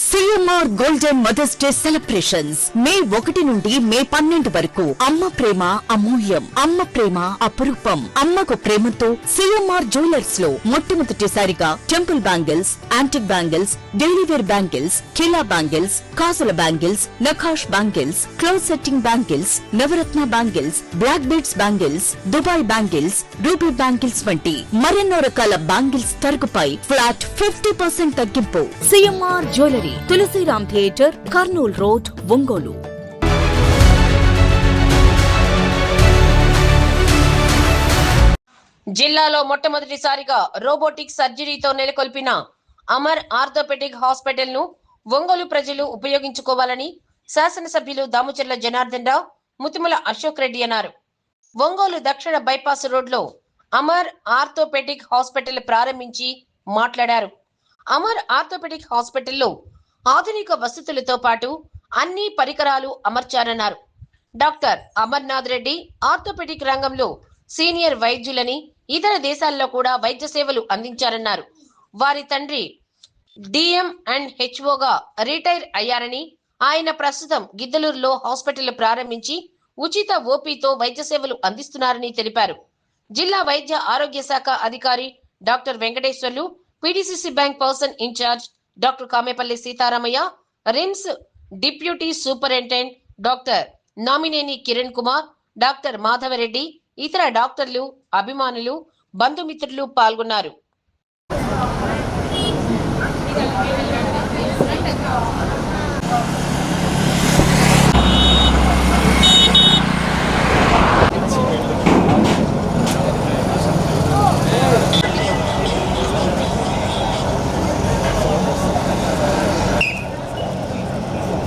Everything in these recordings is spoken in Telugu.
CMR golden mother's day celebrations May 1 నుండి మే 12 వరకు. అమ్మ ప్రేమ అమూల్యం, అమ్మ ప్రేమ అపురూపం. అమ్మకు ప్రేమతో సిఎంఆర్ జ్యువెలర్స్ లో మొట్టమొదటిసారిగా temple bangles, antique bangles, daily wear bangles, కిలా బ్యాంగిల్స్, కాసుల బ్యాంగిల్స్, నఖాష్ బ్యాంగిల్స్, క్లోజ్ సెట్టింగ్ బ్యాంగిల్స్, నవరత్న bangles, black beads bangles, Dubai bangles, ruby bangles వంటి మరెన్నో రకాల బ్యాంగిల్స్ తరుగుపై ఫ్లాట్ 50% తగ్గింపు. CMR jewellery, Tulasiram theatre, Kurnool road, Ongole. జిల్లాలో మొట్టమొదటిసారిగా రోబోటిక్ సర్జరీతో నెలకొల్పిన అమర్ ఆర్థోపెడిక్ హాస్పిటల్ ను ఒంగోలు ప్రజలు ఉపయోగించుకోవాలని శాసనసభ్యులు దాముచర్ల జనార్దన్ రావు, ముతిమల అశోక్ రెడ్డి అన్నారు. ఒంగోలు దక్షిణ బైపాస్ రోడ్లో అమర్ ఆర్థోపెడిక్ హాస్పిటల్ ప్రారంభించి మాట్లాడారు. అమర్ ఆర్థోపెడిక్ హాస్పిటల్లో ఆధునిక వసతులతో పాటు అన్ని పరికరాలు అమర్చారన్నారు. డాక్టర్ అమర్నాథ్ రెడ్డి ఆర్థోపెడిక్ రంగంలో సీనియర్ వైద్యులని, ఇతర దేశాల్లో కూడా వైద్య సేవలు అందించారన్నారు. వారి తండ్రి డిఎం అండ్ హెచ్ఓగా రిటైర్ అయ్యారని, ఆయన ప్రస్తుతం గిద్దలూరులో హాస్పిటల్ ప్రారంభించి ఉచిత ఓపీతో వైద్య సేవలు అందిస్తున్నారని తెలిపారు. జిల్లా వైద్య ఆరోగ్య శాఖ అధికారి doctor Venkateswarlu, PDCC bank person incharge doctor Kamepalli Sitaramayya, RIMS deputy superintendent doctor Namineni Kiran Kumar, doctor Madhavareddy, ఇతర డాక్టర్లు, అభిమానులు, బంధుమిత్రులు పాల్గొన్నారు.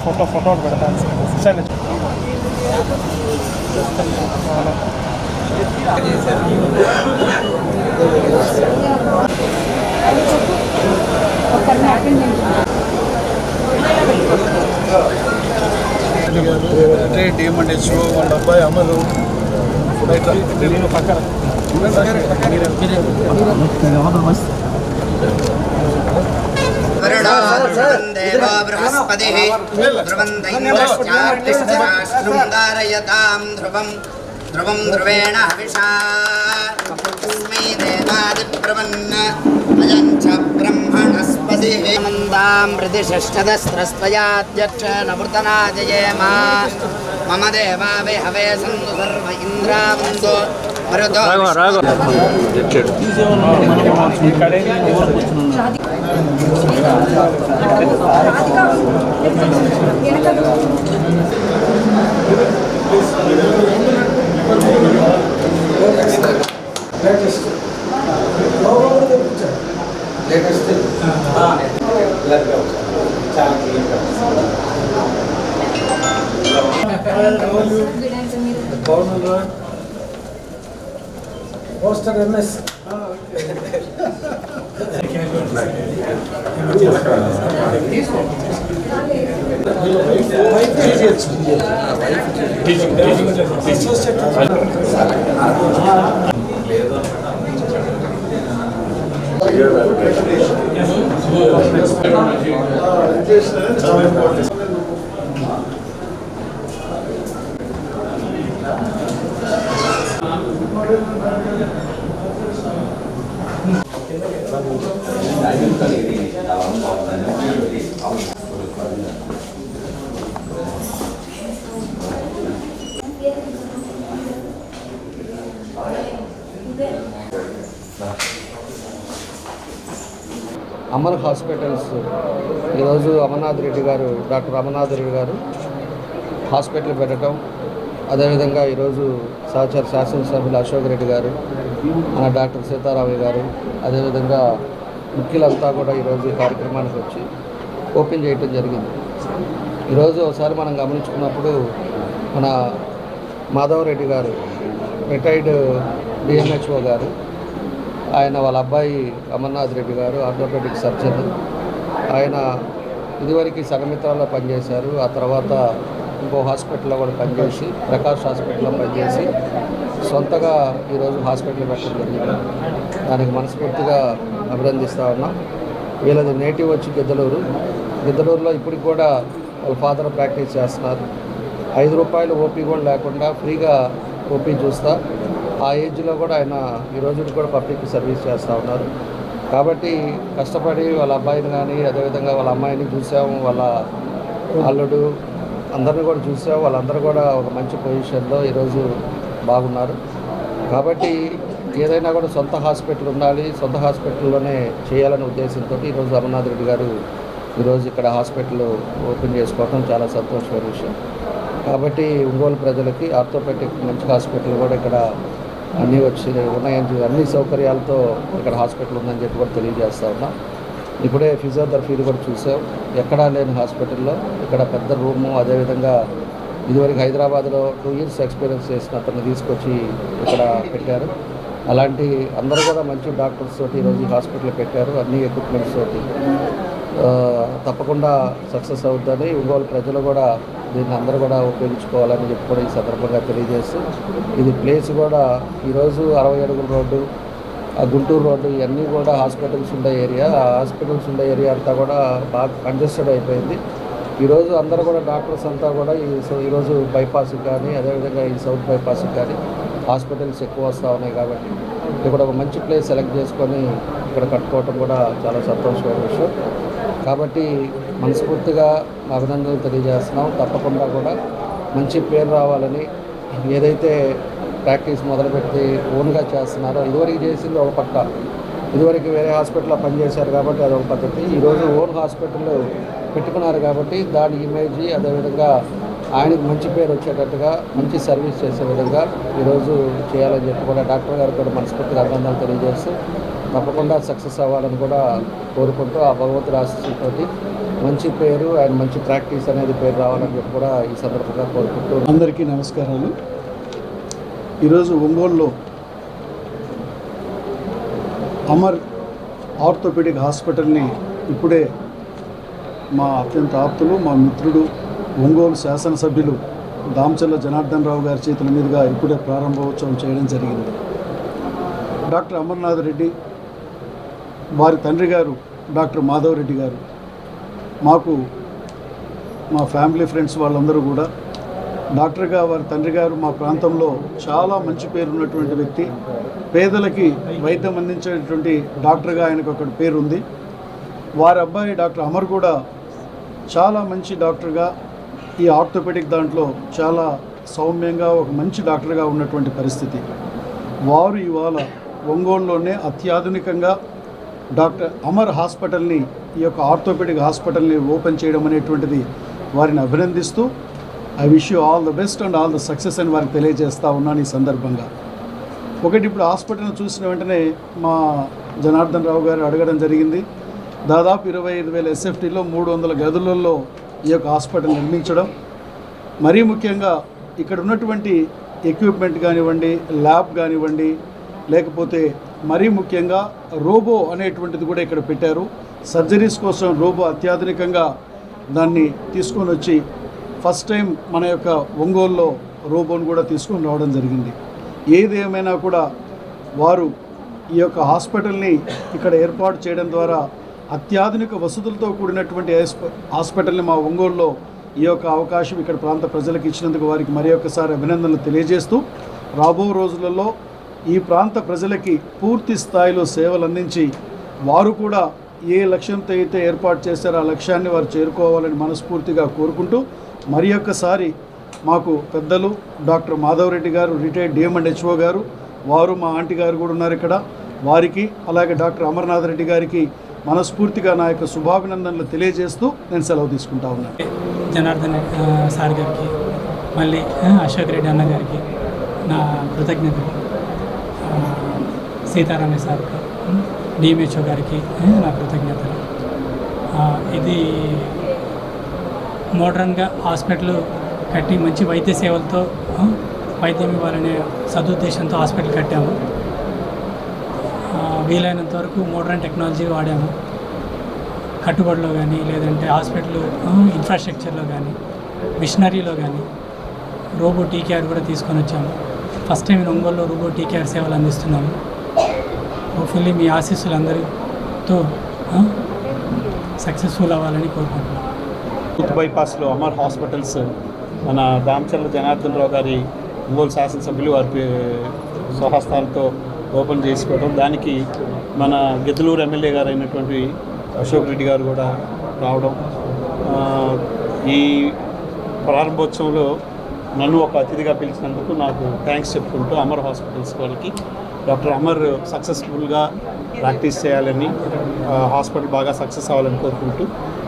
फोटो सर డీఎంఎండ్ హెచ్ఓ వాళ్ళ అబ్బాయి అమలు పక్కన देवो बृहस्पतिः ध्रुवन्दैन्द्रश्चार्तिश्चाश्रुङ्गारयतां ध्रुवं ध्रुवेण हविषा तस्मै देवादिब्रवन् अयं च ब्रह्मणस्पतिः मन्दां प्रतिषष्ठदस्त्रस्त्वयाध्यक्षेण वृतनाजयेम मम देवा वै हवे सन्तु सर्व इन्द्रावन्दो मरुतो పోస్టర్ ఎంఎస్ అమర్ హాస్పిటల్స్ ఈరోజు అమర్నాథ్ రెడ్డి గారు, డాక్టర్ అమర్నాథ్ రెడ్డి గారు హాస్పిటల్ పెట్టడం, అదేవిధంగా ఈరోజు సహచర శాసనసభ్యులు అశోక్ రెడ్డి గారు, మన డాక్టర్ సీతారామయ్య గారు, అదేవిధంగా ముఖ్యులంతా కూడా ఈరోజు ఈ కార్యక్రమానికి వచ్చి ఓపెన్ చేయడం జరిగింది. ఈరోజు ఒకసారి మనం గమనించుకున్నప్పుడు మన మాధవరెడ్డి గారు, రిటైర్డ్ డిఎంహెచ్ఓ గారు, ఆయన వాళ్ళ అబ్బాయి అమర్నాథ్ రెడ్డి గారు ఆర్థోపెడిక్ సర్జన్. ఆయన ఇదివరకు సంఘమిత్రాల్లో పనిచేశారు. ఆ తర్వాత ఇంకో హాస్పిటల్లో కూడా పనిచేసి, ప్రకాష్ హాస్పిటల్లో పనిచేసి సొంతగా ఈరోజు హాస్పిటల్ పెట్టడం జరిగింది. దానికి మనస్ఫూర్తిగా అభినందిస్తూ ఉన్నాం. వీళ్ళది నేటివ్ వచ్చి గిద్దలూరు, గిద్దలూరులో ఇప్పటికి కూడా వాళ్ళ ఫాదర్ ప్రాక్టీస్ చేస్తున్నారు. 5 రూపాయలు ఓపీ కూడా లేకుండా ఫ్రీగా ఓపీ చూస్తా ఆ ఏజ్లో కూడా ఆయన ఈ రోజుకి కూడా పబ్లిక్ సర్వీస్ చేస్తూ ఉన్నారు. కాబట్టి కష్టపడి వాళ్ళ అబ్బాయిని కానీ అదేవిధంగా వాళ్ళ అమ్మాయిని చూసాము, వాళ్ళ అల్లుడు అందరిని కూడా చూసాము. వాళ్ళందరూ కూడా ఒక మంచి పొజిషన్లో ఈరోజు బాగున్నారు. కాబట్టి ఏదైనా కూడా సొంత హాస్పిటల్ ఉండాలి, సొంత హాస్పిటల్లోనే చేయాలనే ఉద్దేశంతో ఈరోజు అమర్నాథ్ రెడ్డి గారు ఈరోజు ఇక్కడ హాస్పిటల్ ఓపెన్ చేసుకోవడం చాలా సంతోషమైన విషయం. కాబట్టి ఒంగోలు ప్రజలకి ఆర్థోపెడిక్ మంచి హాస్పిటల్ కూడా ఇక్కడ అన్నీ ఉన్నాయని అన్ని సౌకర్యాలతో ఇక్కడ హాస్పిటల్ ఉందని చెప్పి కూడా తెలియజేస్తూ ఉన్నాం. ఇప్పుడే ఫిజియోథెరపీలు కూడా చూసాం, ఎక్కడా లేని హాస్పిటల్లో ఇక్కడ పెద్ద రూము. అదేవిధంగా ఇదివరకు హైదరాబాద్లో 2 years ఎక్స్పీరియన్స్ చేసిన అతన్ని తీసుకొచ్చి ఇక్కడ పెట్టారు. అలాంటి అందరూ కూడా మంచి డాక్టర్స్ తోటి ఈరోజు ఈ హాస్పిటల్ పెట్టారు, అన్ని ఎక్విప్మెంట్స్ తోటి. తప్పకుండా సక్సెస్ అవుతుందని ఒంగోలు ప్రజలు కూడా దీన్ని అందరూ కూడా ఉపయోగించుకోవాలని చెప్పి కూడా ఈ సందర్భంగా తెలియజేస్తూ, ఇది ప్లేస్ కూడా ఈరోజు 60 అడుగుల రోడ్డు, ఆ గుంటూరు రోడ్డు ఇవన్నీ కూడా హాస్పిటల్స్ ఉండే ఏరియా. ఆ హాస్పిటల్స్ ఉండే ఏరియా అంతా కూడా బాగా కంజెస్టెడ్ అయిపోయింది. ఈరోజు అందరూ కూడా డాక్టర్స్ అంతా కూడా ఈరోజు బైపాస్కి కానీ అదేవిధంగా ఈ సౌత్ బైపాస్కి కానీ హాస్పిటల్స్ ఎక్కువ వస్తూ ఉన్నాయి. కాబట్టి ఇక్కడ ఒక మంచి ప్లేస్ సెలెక్ట్ చేసుకొని ఇక్కడ కట్టుకోవటం కూడా చాలా సంతోషమైన విషయం. కాబట్టి మనస్ఫూర్తిగా అభినందనలు తెలియజేస్తున్నాం. తప్పకుండా కూడా మంచి పేరు రావాలని, ఏదైతే ప్రాక్టీస్ మొదలుపెట్టి ఓన్గా చేస్తున్నారో, ఇదివరకు చేసింది ఒక పక్క, ఇదివరకు వేరే హాస్పిటల్లో పనిచేశారు కాబట్టి అదొక పద్ధతి. ఈరోజు ఓన్ హాస్పిటల్ పెట్టుకున్నారు కాబట్టి దాని ఇమేజ్ అదేవిధంగా ఆయనకు మంచి పేరు వచ్చేటట్టుగా మంచి సర్వీస్ చేసే విధంగా ఈరోజు చేయాలని చెప్పి కూడా డాక్టర్ గారు కూడా మనస్ఫూర్తిగా అభినందనలు తెలియజేస్తూ తప్పకుండా సక్సెస్ అవ్వాలని కూడా కోరుకుంటూ ఆ భగవంతుడి ఆశీస్సులతోటి మంచి పేరు ఆయన మంచి ప్రాక్టీస్ అనేది పేరు రావాలని చెప్పి కూడా ఈ సందర్భంగా కోరుకుంటూ అందరికీ నమస్కారాలు. ఈరోజు ఒంగోలులో అమర్ ఆర్థోపెడిక్ హాస్పిటల్ని ఇప్పుడే మా అత్యంత ఆప్తులు, మా మిత్రుడు, ఒంగోలు శాసనసభ్యులు దామచర్ల జనార్దన్ రావు గారి చేతుల మీదుగా ఇప్పుడే ప్రారంభోత్సవం చేయడం జరిగింది. డాక్టర్ అమర్నాథ్ రెడ్డి, వారి తండ్రి గారు డాక్టర్ మాధవ్ రెడ్డి గారు, మాకు మా ఫ్యామిలీ ఫ్రెండ్స్ వాళ్ళందరూ కూడా డాక్టర్గా వారి తండ్రి గారు మా ప్రాంతంలో చాలా మంచి పేరు ఉన్నటువంటి వ్యక్తి. పేదలకి వైద్యం అందించేటువంటి డాక్టర్గా ఆయనకు ఒక పేరు ఉంది. వారి అబ్బాయి డాక్టర్ అమర్ కూడా చాలా మంచి డాక్టర్గా ఈ ఆర్థోపెడిక్ దాంట్లో చాలా సౌమ్యంగా ఒక మంచి డాక్టర్గా ఉన్నటువంటి పరిస్థితి. వారు ఇవాళ ఒంగోలులోనే అత్యాధునికంగా డాక్టర్ అమర్ హాస్పిటల్ని, ఈ యొక్క ఆర్థోపెడిక్ హాస్పిటల్ని ఓపెన్ చేయడం అనేటువంటిది వారిని అభినందిస్తూ I wish you all the best and all the success అని వారికి తెలియజేస్తూ ఉన్నాను ఈ సందర్భంగా. ఒకటి, ఇప్పుడు హాస్పిటల్ని చూసిన వెంటనే మా జనార్దన్ రావు గారు అడగడం జరిగింది. దాదాపు 25,000 SFTలో 300 గదులలో ఈ యొక్క హాస్పిటల్ నిర్మించడం, మరీ ముఖ్యంగా ఇక్కడ ఉన్నటువంటి ఎక్విప్మెంట్ కానివ్వండి, ల్యాబ్ కానివ్వండి, లేకపోతే మరీ ముఖ్యంగా రోబో అనేటువంటిది కూడా ఇక్కడ పెట్టారు. సర్జరీస్ కోసం రోబో అత్యాధునికంగా దాన్ని తీసుకొని వచ్చి ఫస్ట్ టైం మన యొక్క ఒంగోలులో రోబోను కూడా తీసుకొని రావడం జరిగింది. ఏది ఏమైనా కూడా వారు ఈ యొక్క హాస్పిటల్ని ఇక్కడ ఏర్పాటు చేయడం ద్వారా అత్యాధునిక వసతులతో కూడినటువంటి హాస్పిటల్ని మా ఒంగోలులో ఈ యొక్క అవకాశం ఇక్కడ ప్రాంత ప్రజలకు ఇచ్చినందుకు వారికి మరి ఒకసారి అభినందనలు తెలియజేస్తూ, రాబో రోజులలో ఈ ప్రాంత ప్రజలకి పూర్తి స్థాయిలో సేవలు అందించి వారు కూడా ఏ లక్ష్యంతో అయితే ఏర్పాటు చేశారో ఆ లక్ష్యాన్ని వారు చేరుకోవాలని మనస్ఫూర్తిగా కోరుకుంటూ, మరి ఒక్కసారి మాకు పెద్దలు డాక్టర్ మాధవ్ రెడ్డి గారు, రిటైర్డ్ DMHO గారు, వారు మా ఆంటీ గారు కూడా ఉన్నారు ఇక్కడ, వారికి అలాగే డాక్టర్ అమర్నాథ్ రెడ్డి గారికి మనస్ఫూర్తిగా నా యొక్క శుభాభినందనలు తెలియజేస్తూ నేను సెలవు తీసుకుంటా ఉన్నాను. జనార్దన్ సార్ గారికి, మళ్ళీ అశోక్ రెడ్డి అన్న గారికి నా కృతజ్ఞతలు, సీతారామయ్య సార్కి, DMHO గారికి నా కృతజ్ఞతలు. ఇది మోడర్న్గా హాస్పిటల్ కట్టి మంచి వైద్య సేవలతో వైద్యం ఇవ్వాలనే సదుద్దేశంతో హాస్పిటల్ కట్టాము. వీలైనంత వరకు మోడర్న్ టెక్నాలజీ వాడాము. కట్టుబడిలో కానీ, లేదంటే హాస్పిటల్ ఇన్ఫ్రాస్ట్రక్చర్లో కానీ, మిషనరీలో కానీ రోబో టీకేఆర్ కూడా తీసుకొని వచ్చాము. ఫస్ట్ టైం ఒంగోలులో రోబో టీకేఆర్ సేవలు అందిస్తున్నాము. హోప్ఫుల్లీ మీ ఆశీస్సులు అందరితో సక్సెస్ఫుల్ అవ్వాలని కోరుకుంటున్నాను. సౌత్ బైపాస్లో అమర్ హాస్పిటల్స్ మన దామచర్ల జనార్దన్ రావు గారి ఒంగోలు శాసనసభ్యులు వారి స్వహస్తాలతో ఓపెన్ చేసుకోవడం, దానికి మన గిద్దలూరు ఎమ్మెల్యే గారు అయినటువంటి అశోక్ రెడ్డి గారు కూడా రావడం, ఈ ప్రారంభోత్సవంలో నన్ను ఒక అతిథిగా పిలిచినందుకు నాకు థ్యాంక్స్ చెప్పుకుంటూ అమర్ హాస్పిటల్స్ వాళ్ళకి డాక్టర్ అమర్ సక్సెస్ఫుల్గా ప్రాక్టీస్ చేయాలని, హాస్పిటల్ బాగా సక్సెస్ అవ్వాలని కోరుకుంటూ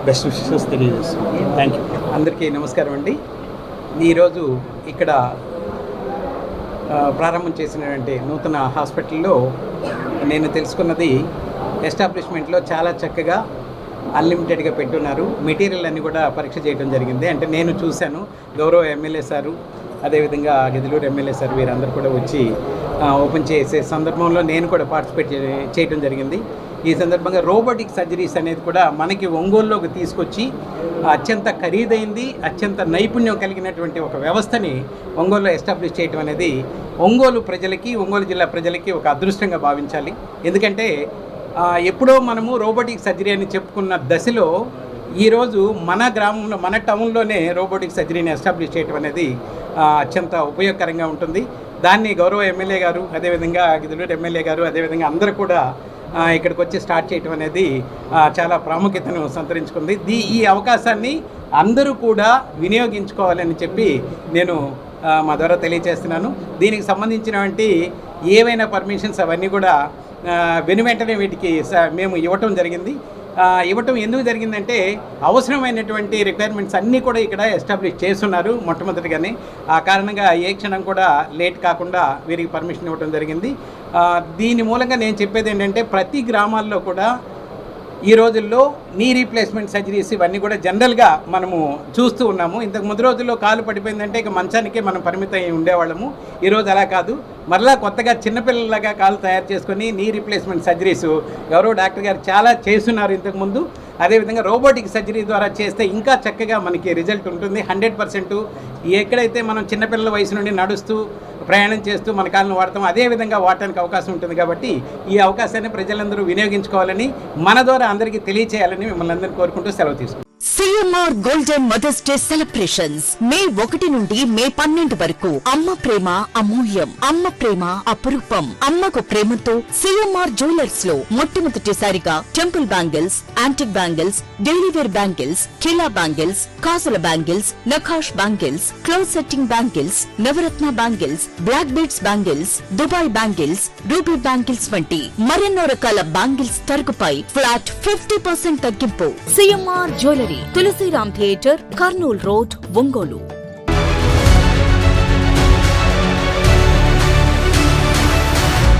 బెస్ట్ విషెస్ తెలియజేస్తున్నాను. Thank you. అందరికీ నమస్కారం అండి. ఈరోజు ఇక్కడ ప్రారంభం చేసినటువంటి నూతన హాస్పిటల్లో నేను తెలుసుకున్నది, ఎస్టాబ్లిష్మెంట్లో చాలా చక్కగా అన్లిమిటెడ్గా పెట్టున్నారు. మెటీరియల్ అన్నీ కూడా పరీక్ష చేయడం జరిగింది. అంటే నేను చూశాను, గౌరవ ఎమ్మెల్యే సారు, అదేవిధంగా గిద్దలూరు ఎమ్మెల్యే సార్ వీరందరూ కూడా వచ్చి ఓపెన్ చేసే సందర్భంలో నేను కూడా పార్టిసిపేట్ చేయడం జరిగింది. ఈ సందర్భంగా రోబోటిక్ సర్జరీస్ అనేది కూడా మనకి ఒంగోలులోకి తీసుకొచ్చి అత్యంత ఖరీదైంది, అత్యంత నైపుణ్యం కలిగినటువంటి ఒక వ్యవస్థని ఒంగోలులో ఎస్టాబ్లిష్ చేయడం అనేది ఒంగోలు ప్రజలకి, ఒంగోలు జిల్లా ప్రజలకి ఒక అదృష్టంగా భావించాలి. ఎందుకంటే ఎప్పుడో మనము రోబోటిక్ సర్జరీ అని చెప్పుకున్న దశలో ఈరోజు మన గ్రామంలో, మన టౌన్లోనే రోబోటిక్ సర్జరీని ఎస్టాబ్లిష్ చేయడం అనేది అత్యంత ఉపయోగకరంగా ఉంటుంది. దాన్ని గౌరవ ఎమ్మెల్యే గారు, అదేవిధంగా గిద్దలూరు ఎమ్మెల్యే గారు, అదేవిధంగా అందరూ కూడా ఇక్కడికి వచ్చి స్టార్ట్ చేయడం అనేది చాలా ప్రాముఖ్యతను సంతరించుకుంది. ఈ అవకాశాన్ని అందరూ కూడా వినియోగించుకోవాలని చెప్పి నేను మా ద్వారా తెలియజేస్తున్నాను. దీనికి సంబంధించినటువంటి ఏవైనా పర్మిషన్స్ అవన్నీ కూడా వెనువెంటనే వీటికి మేము ఇవ్వటం జరిగింది. ఇవ్వటం ఎందుకు జరిగిందంటే, అవసరమైనటువంటి రిక్వైర్మెంట్స్ అన్నీ కూడా ఇక్కడ ఎస్టాబ్లిష్ చేస్తున్నారు మొట్టమొదటిగానే. ఆ కారణంగా ఏ క్షణం కూడా లేట్ కాకుండా వీరికి పర్మిషన్ ఇవ్వడం జరిగింది. దీని మూలంగా నేను చెప్పేది ఏంటంటే, ప్రతి గ్రామాల్లో కూడా ఈ రోజుల్లో నీ రీప్లేస్మెంట్ సర్జరీస్ ఇవన్నీ కూడా జనరల్గా మనము చూస్తూ ఉన్నాము. ఇంతకు ముందు రోజుల్లో కాలు పడిపోయిందంటే ఇక మంచానికే మనం పరిమితం ఉండేవాళ్ళము. ఈరోజు అలా కాదు, మరలా కొత్తగా చిన్నపిల్లలాగా కాలు తయారు చేసుకొని నీ రీప్లేస్మెంట్ సర్జరీస్ ఎవరో డాక్టర్ గారు చాలా చేస్తున్నారు ఇంతకుముందు. అదేవిధంగా రోబోటిక్ సర్జరీ ద్వారా చేస్తే ఇంకా చక్కగా మనకి రిజల్ట్ ఉంటుంది. 100% ఎక్కడైతే మనం చిన్నపిల్లల వయసు నుండి నడుస్తూ ప్రయాణం చేస్తూ మన కాళ్ళను వాడతాం, అదేవిధంగా వాడటానికి అవకాశం ఉంటుంది. కాబట్టి ఈ అవకాశాన్ని ప్రజలందరూ వినియోగించుకోవాలని, మన ద్వారా అందరికీ తెలియచేయాలని మిమ్మల్ని అందరినీ కోరుకుంటూ సెలవు తీసుకుంటాం. CMR golden mother's day celebrations May 1 నుండి మే 12 వరకు. అమ్మ ప్రేమ అమూల్యం, అమ్మ ప్రేమ అపురూపం. అమ్మకు ప్రేమతో సిఎంఆర్ జ్యువెలర్స్ లో మొట్టమొదటిసారిగా temple bangles, antique bangles, daily wear bangles, ఖిలా బ్యాంగిల్స్, కాసుల బ్యాంగిల్స్, నఖాష్ బ్యాంగిల్స్, క్లోజ్ సెట్టింగ్ బ్యాంగిల్స్, నవరత్న bangles, black beads bangles, Dubai bangles, ruby bangles వంటి మరెన్నో రకాల బ్యాంగిల్స్ తరుగుపై ఫ్లాట్ 50% తగ్గింపు. CMR jewellery, Tulasiram theatre, Kurnool road, Ongole.